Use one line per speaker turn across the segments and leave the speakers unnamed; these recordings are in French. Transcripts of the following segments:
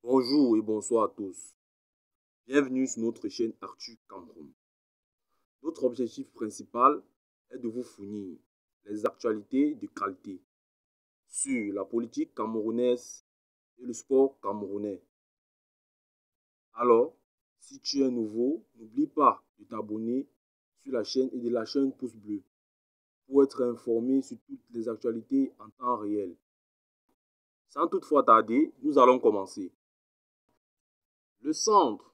Bonjour et bonsoir à tous. Bienvenue sur notre chaîne Actu Cameroun. Notre objectif principal est de vous fournir les actualités de qualité sur la politique camerounaise et le sport camerounais. Alors, si tu es nouveau, n'oublie pas de t'abonner sur la chaîne et de lâcher un pouce bleu pour être informé sur toutes les actualités en temps réel. Sans toutefois tarder, nous allons commencer. Le Centre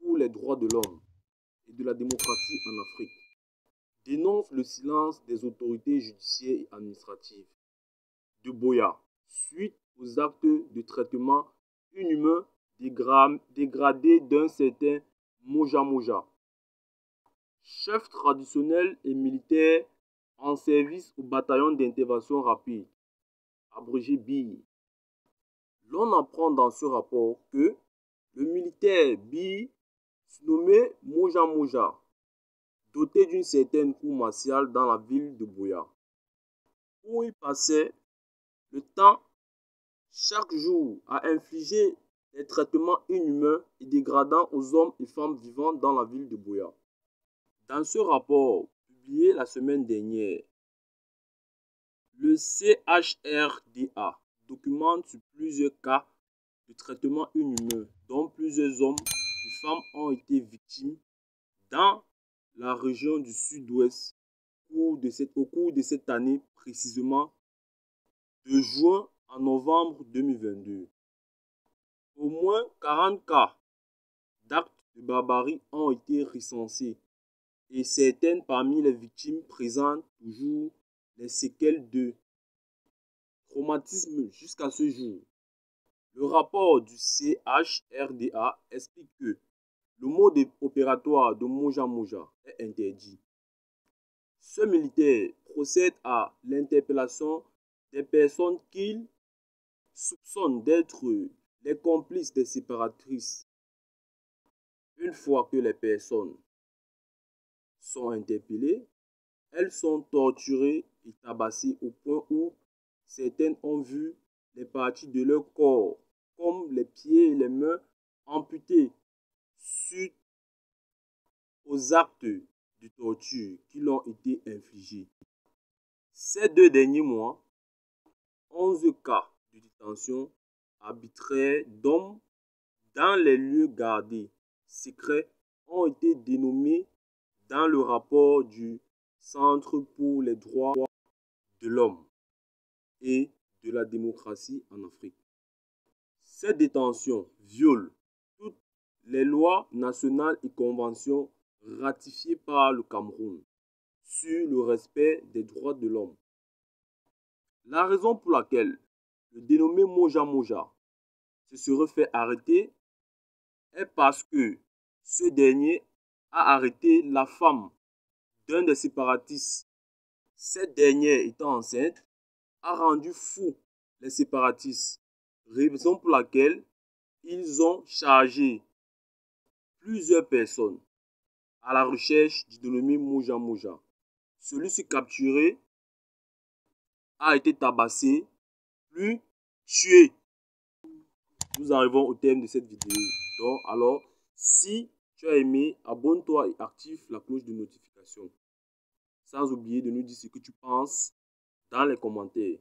pour les droits de l'homme et de la démocratie en Afrique dénonce le silence des autorités judiciaires et administratives de Buea suite aux actes de traitement inhumain dégradé d'un certain Moja Moja, chef traditionnel et militaire en service au bataillon d'intervention rapide, abrégé BIR. L'on apprend dans ce rapport que le militaire BIR, nommé Moja Moja, doté d'une certaine cour martiale dans la ville de Buea, où il passait le temps chaque jour à infliger des traitements inhumains et dégradants aux hommes et femmes vivant dans la ville de Buea. Dans ce rapport publié la semaine dernière, le CHRDA documente sur plusieurs cas de traitements inhumains dont plusieurs hommes et femmes ont été victimes dans la région du sud-ouest au cours de cette année, précisément de juin à novembre 2022. Au moins 40 cas d'actes de barbarie ont été recensés et certaines parmi les victimes présentent toujours les séquelles de traumatisme jusqu'à ce jour. Le rapport du CHRDA explique que le mode opératoire de Moja Moja est interdit. Ce militaire procède à l'interpellation des personnes qu'il soupçonne d'être les complices des séparatrices. Une fois que les personnes sont interpellées, elles sont torturées et tabassées au point où certaines ont vu les parties de leur corps, comme les pieds et les mains, amputées suite aux actes de torture qui leur ont été infligés. Ces 2 derniers mois, 11 cas de détention arbitraire d'hommes dans les lieux gardés secrets ont été dénommés dans le rapport du Centre pour les droits de l'homme et de la démocratie en Afrique. Ces détentions violent toutes les lois nationales et conventions ratifiées par le Cameroun sur le respect des droits de l'homme. La raison pour laquelle le dénommé Moja Moja se serait fait arrêter est parce que ce dernier a arrêté la femme d'un des séparatistes. Cette dernière étant enceinte, a rendu fou les séparatistes, raison pour laquelle ils ont chargé plusieurs personnes à la recherche du dénommé Moja Moja. Celui-ci capturé a été tabassé, puis tué. Nous arrivons au terme de cette vidéo. Donc, alors, si tu as aimé, abonne-toi et active la cloche de notification. Sans oublier de nous dire ce que tu penses dans les commentaires.